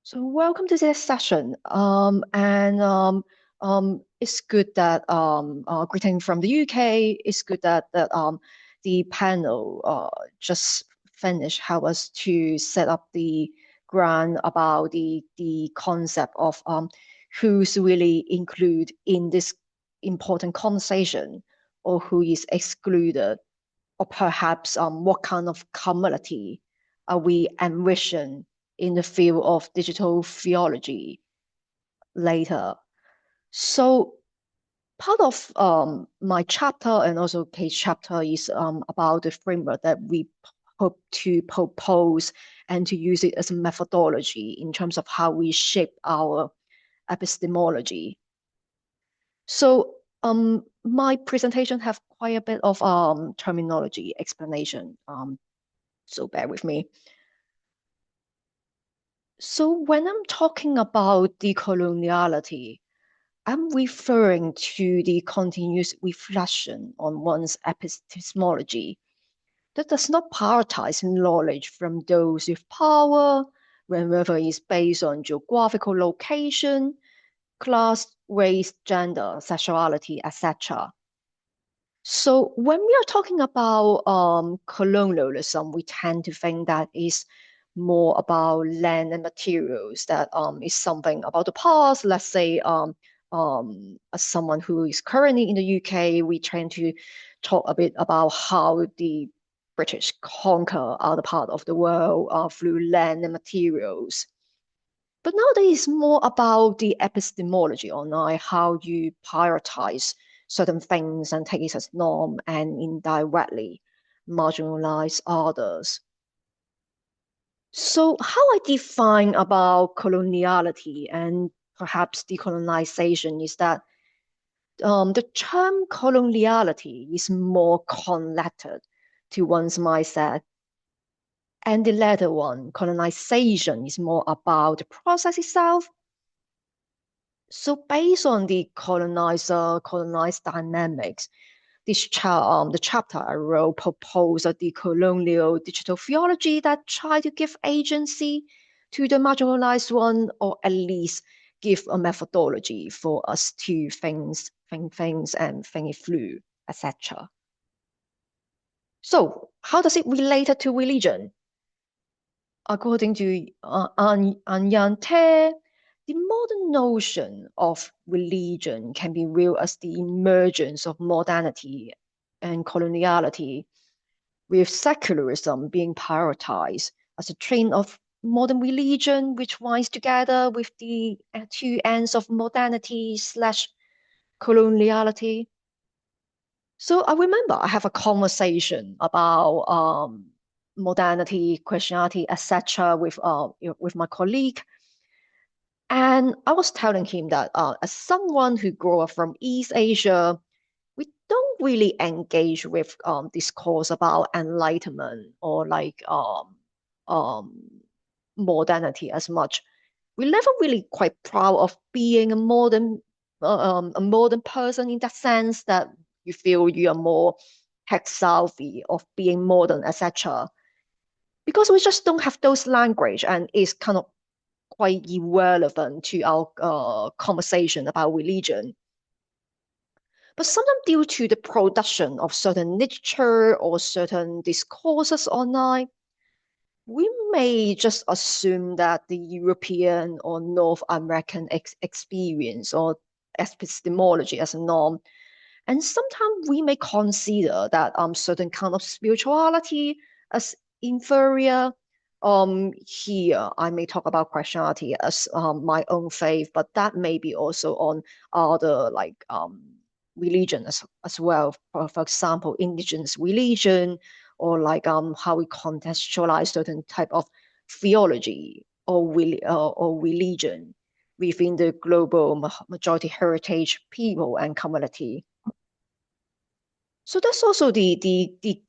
So welcome to this session. It's good that greeting from the UK. It's good that the panel just finished help us to set up the ground about the concept of who's really included in this important conversation or who is excluded, or perhaps what kind of community are we envision in the field of digital theology later. So part of my chapter and also Kate's chapter is about the framework that we hope to propose and to use it as a methodology in terms of how we shape our epistemology. So my presentation have quite a bit of terminology explanation. So bear with me. So when I'm talking about decoloniality, I'm referring to the continuous reflection on one's epistemology that does not prioritize knowledge from those with power, whether it's based on geographical location, class, race, gender, sexuality, etc. So when we are talking about colonialism, we tend to think that is more about land and materials, that is something about the past. Let's say as someone who is currently in the UK, we tend to talk a bit about how the British conquer other part of the world through land and materials. But nowadays, it's more about the epistemology on how you prioritize certain things and take it as norm and indirectly marginalize others. So how I define about coloniality and perhaps decolonization is that the term coloniality is more connected to one's mindset, and the latter one, colonization, is more about the process itself. So based on the colonizer colonized dynamics, the chapter I wrote proposed a decolonial digital theology that try to give agency to the marginalized one, or at least give a methodology for us to think things and think it through, etc. So how does it relate to religion? According to An Te, the modern notion of religion can be viewed as the emergence of modernity and coloniality, with secularism being prioritized as a trend of modern religion, which winds together with the two ends of modernity slash coloniality. So I remember I have a conversation about modernity, Christianity, etc., with my colleague, and I was telling him that as someone who grew up from East Asia, we don't really engage with discourse about enlightenment or um, modernity as much. We never really quite proud of being a modern person in that sense that you feel you are more tech savvy of being modern, etc. Because we just don't have those language, and it's kind of quite irrelevant to our conversation about religion. But sometimes due to the production of certain literature or certain discourses online, we may just assume that the European or North American experience or epistemology as a norm. And sometimes we may consider that certain kind of spirituality as inferior. Here I may talk about Christianity as my own faith, but that may be also on other religion as well. For example, indigenous religion, or how we contextualize certain type of theology or religion within the global majority heritage people and community. So that's also the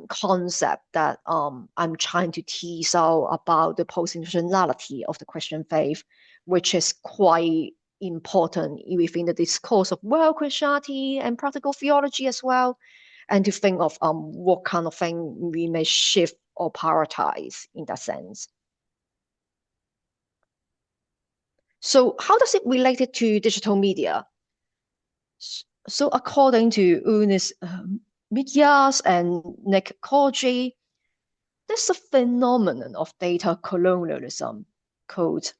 concept that I'm trying to tease out about the post-intentionality of the Christian faith, which is quite important within the discourse of world Christianity and practical theology as well, and to think of what kind of thing we may shift or prioritize in that sense. So how does it relate it to digital media? So according to Unis Mityas and Nick Corgi, there's a phenomenon of data colonialism called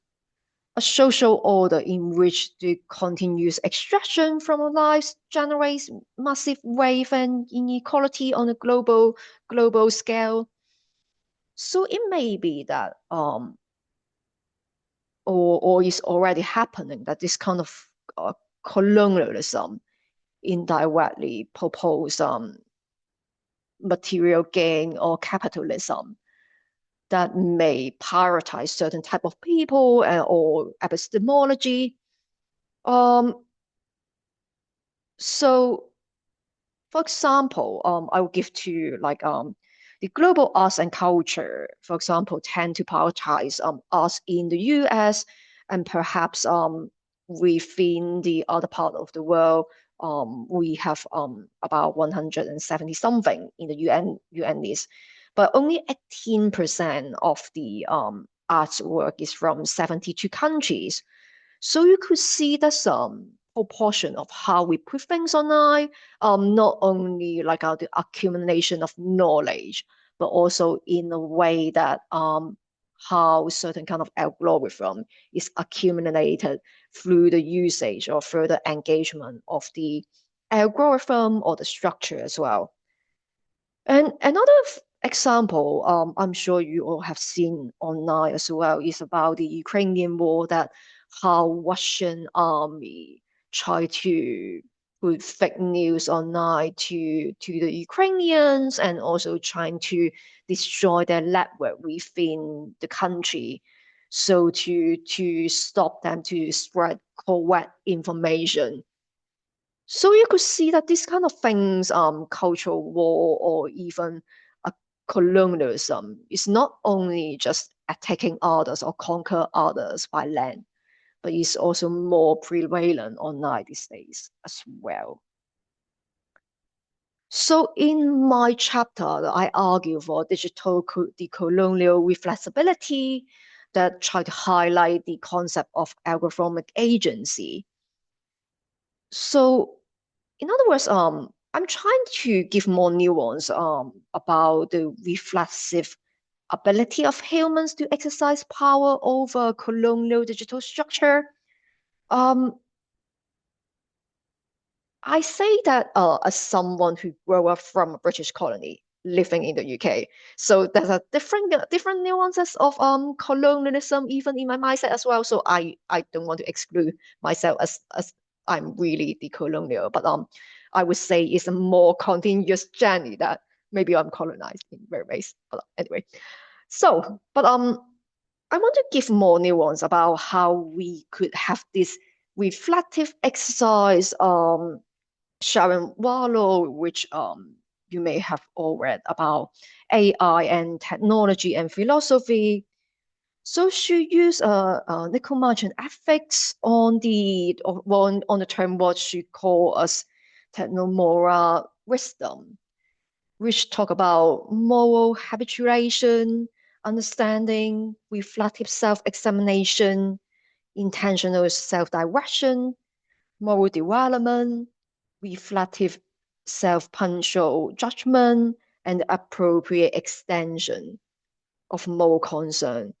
a social order in which the continuous extraction from our lives generates massive wave and inequality on a global scale. So it may be that or is already happening that this kind of colonialism indirectly propose material gain or capitalism that may prioritize certain type of people or epistemology. Um, so, for example, I will give to you like the global arts and culture, for example, tend to prioritize arts in the US and perhaps within the other part of the world. We have about 170 something in the UN list, but only 18% of the artwork is from 72 countries. So you could see that some proportion of how we put things online, not only like the accumulation of knowledge, but also in a way that how certain kind of algorithm is accumulated through the usage or further engagement of the algorithm or the structure as well. And another example, I'm sure you all have seen online as well, is about the Ukrainian war that how Russian army try to put fake news online to the Ukrainians and also trying to destroy their network within the country. So to stop them to spread correct information, so you could see that this kind of things, cultural war or even a colonialism, is not only just attacking others or conquer others by land, but is also more prevalent online these days as well. So in my chapter, I argue for digital decolonial reflexibility that try to highlight the concept of algorithmic agency. So in other words, I'm trying to give more nuance about the reflexive ability of humans to exercise power over colonial digital structure. Um, I say that as someone who grew up from a British colony living in the UK, so there's a different nuances of colonialism even in my mindset as well. So I don't want to exclude myself as I'm really decolonial, but I would say it's a more continuous journey that maybe I'm colonized in various ways. But anyway, so but I want to give more nuance about how we could have this reflective exercise Sharon Wallow, which you may have all read about AI and technology and philosophy. So she used Nicomachean ethics on the term what she called as technomoral wisdom, which talk about moral habituation, understanding, reflective self-examination, intentional self-direction, moral development, reflective self-punctual judgment, and appropriate extension of moral concern.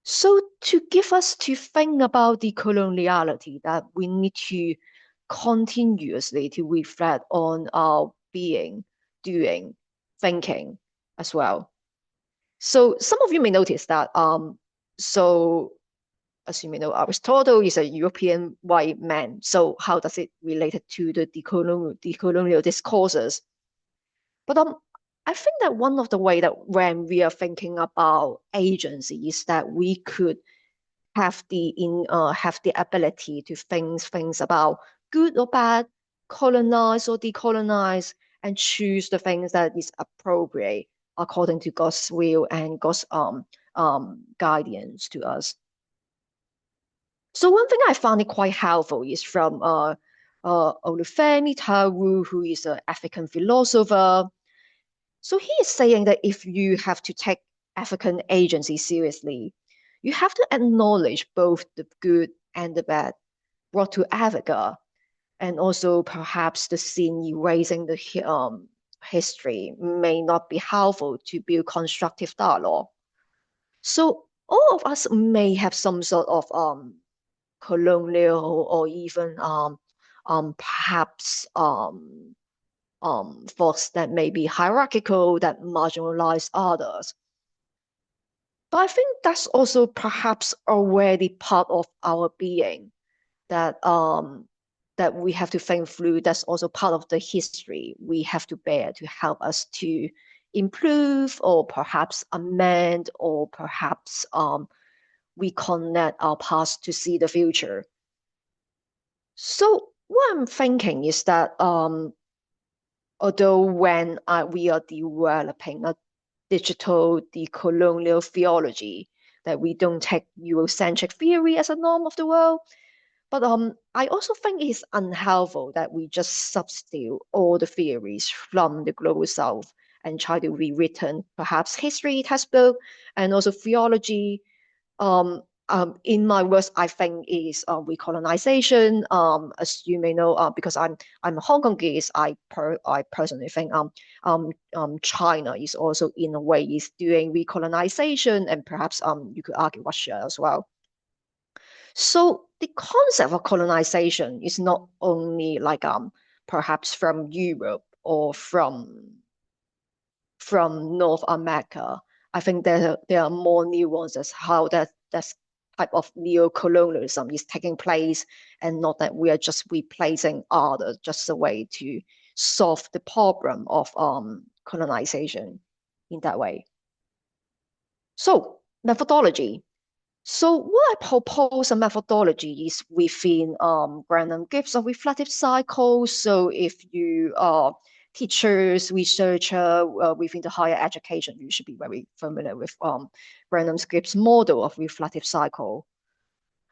So to give us to think about the coloniality that we need to continuously to reflect on our being, doing, thinking as well. So some of you may notice that so as you may know, Aristotle is a European white man. So how does it relate to the decolonial discourses? But I think that one of the way that when we are thinking about agency is that we could have the ability to think things about good or bad, colonize or decolonize, and choose the things that is appropriate according to God's will and God's guidance to us. So one thing I found it quite helpful is from Olufemi Taru, who is an African philosopher. So he is saying that if you have to take African agency seriously, you have to acknowledge both the good and the bad brought to Africa, and also perhaps the sin erasing the history may not be helpful to build constructive dialogue. So all of us may have some sort of colonial or even perhaps thoughts that may be hierarchical that marginalize others. But I think that's also perhaps already part of our being that that we have to think through. That's also part of the history we have to bear to help us to improve or perhaps amend or perhaps reconnect our past to see the future. So what I'm thinking is that although when we are developing a digital decolonial theology, that we don't take Eurocentric theory as a norm of the world, but I also think it's unhelpful that we just substitute all the theories from the global south and try to rewritten perhaps history textbook and also theology. In my words, I think is recolonization. As you may know, because I'm Hong Kongese, I personally think China is also in a way is doing recolonization, and perhaps you could argue Russia as well. So the concept of colonization is not only like perhaps from Europe or from North America. I think there are more nuances how that type of neo-colonialism is taking place, and not that we are just replacing others just a way to solve the problem of colonization in that way. So methodology. So what I propose a methodology is within Branham Gibbs of reflective cycle. So if you are teachers, researcher within the higher education, you should be very familiar with Branham Gibbs model of reflective cycle.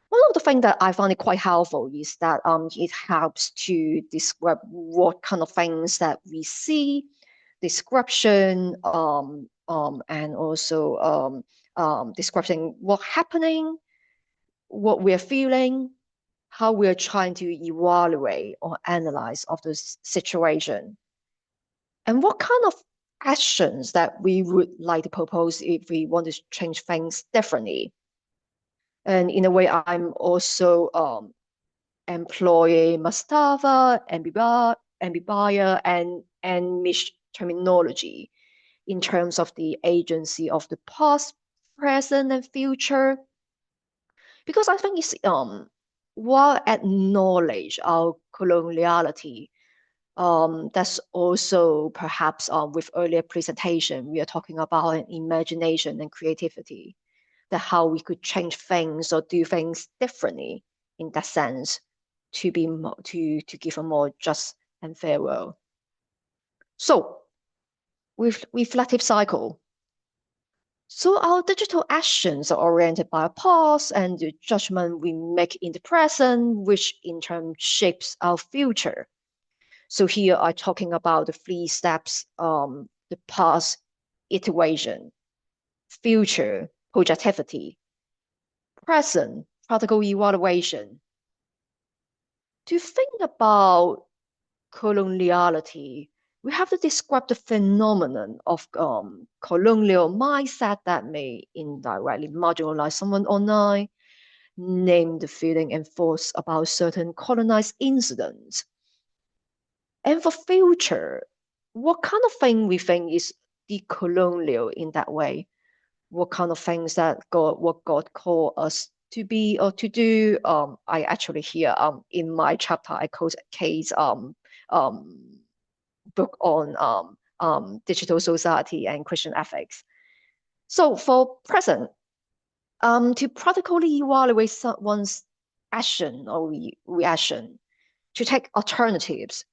One of the things that I find it quite helpful is that it helps to describe what kind of things that we see, description, and also describing what's happening, what we're feeling, how we're trying to evaluate or analyze of the situation, and what kind of actions that we would like to propose if we want to change things differently. And in a way, I'm also employing Mustafa, Ambibaya, and Mish terminology in terms of the agency of the past, present, and future. Because I think it's while acknowledge our coloniality, that's also perhaps with earlier presentation, we are talking about an imagination and creativity, that how we could change things or do things differently in that sense to be more, to give a more just and fair world. So with reflective cycle. So our digital actions are oriented by our past and the judgment we make in the present, which in turn shapes our future. So here I'm talking about the three steps, the past, iteration, future, projectivity, present, practical evaluation. To think about coloniality, we have to describe the phenomenon of colonial mindset that may indirectly marginalize someone online, name the feeling and thoughts about certain colonized incidents. And for future, what kind of thing we think is decolonial in that way? What kind of things that what God called us to be or to do? I actually here in my chapter I quote a case um book on digital society and Christian ethics. So for present, to practically evaluate someone's action or reaction, to take alternatives,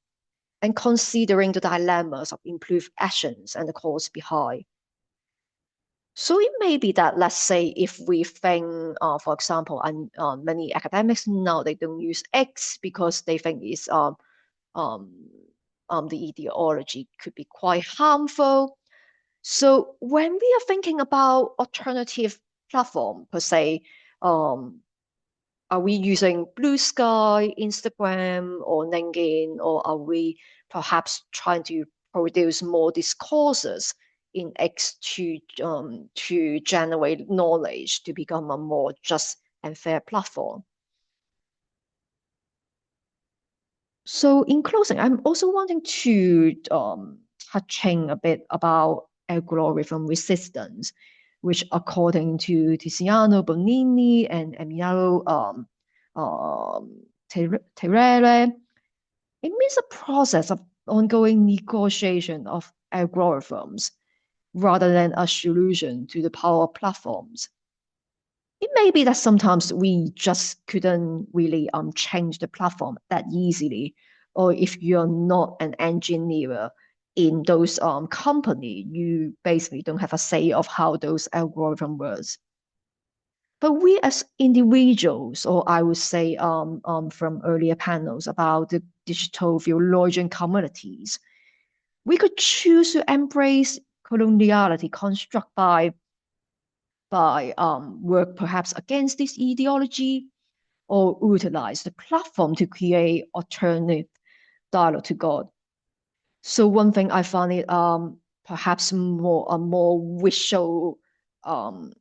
and considering the dilemmas of improved actions and the cause behind. So it may be that, let's say, if we think, for example, and many academics now they don't use X because they think it's um, the ideology could be quite harmful. So when we are thinking about alternative platform per se. Are we using Blue Sky, Instagram, or LinkedIn, or are we perhaps trying to produce more discourses in X to generate knowledge to become a more just and fair platform? So in closing, I'm also wanting to touching a bit about algorithm resistance, which according to Tiziano Bonini and Emiliano Terere, it means a process of ongoing negotiation of algorithms rather than a solution to the power of platforms. It may be that sometimes we just couldn't really change the platform that easily, or if you're not an engineer in those company, you basically don't have a say of how those algorithm works. But we as individuals, or I would say from earlier panels about the digital theologian communities, we could choose to embrace coloniality construct by work perhaps against this ideology or utilize the platform to create alternative dialogue to God. So one thing I find it perhaps more a more visual um,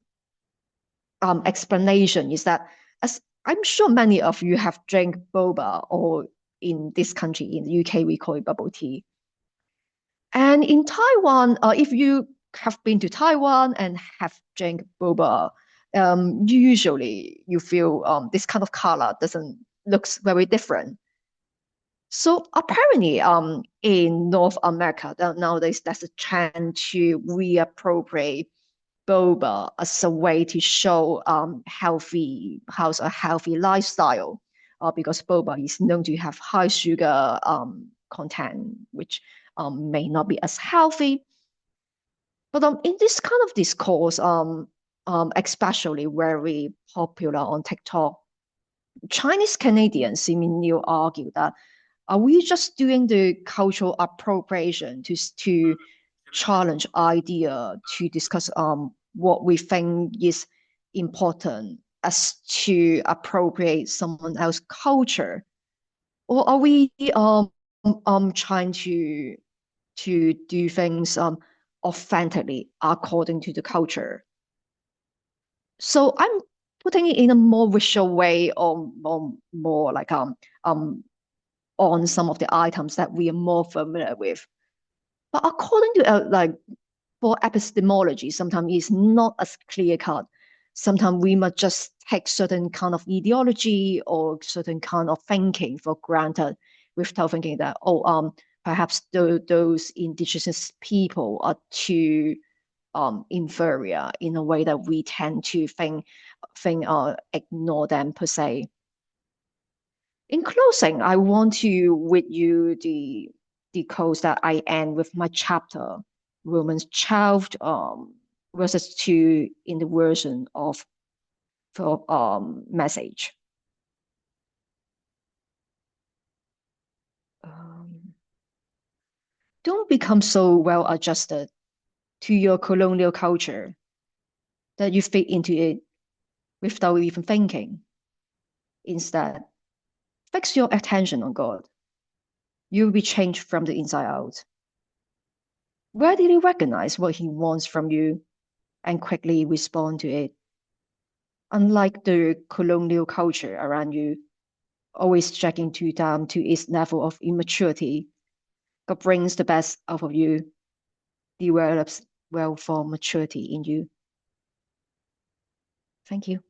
explanation is that as I'm sure many of you have drank boba, or in this country in the UK we call it bubble tea. And in Taiwan, if you have been to Taiwan and have drank boba, usually you feel this kind of color doesn't looks very different. So apparently, in North America, nowadays there's a trend to reappropriate boba as a way to show how's a healthy lifestyle, because boba is known to have high sugar content, which may not be as healthy. But in this kind of discourse, especially very popular on TikTok, Chinese Canadians seemingly argue that are we just doing the cultural appropriation to challenge idea to discuss what we think is important as to appropriate someone else's culture, or are we trying to do things authentically according to the culture? So I'm putting it in a more visual way, or more like on some of the items that we are more familiar with. But according to like for epistemology, sometimes it's not as clear cut. Sometimes we must just take certain kind of ideology or certain kind of thinking for granted without thinking that, oh, perhaps those indigenous people are too inferior in a way that we tend to think ignore them per se. In closing, I want to read you the quotes that I end with my chapter, Romans 12, verses 2 in the version of the message. Um, don't become so well adjusted to your colonial culture that you fit into it without even thinking. Instead, fix your attention on God. You'll be changed from the inside out. Readily recognize what He wants from you and quickly respond to it. Unlike the colonial culture around you, always dragging you down to its level of immaturity, God brings the best out of you, develops well-formed maturity in you. Thank you.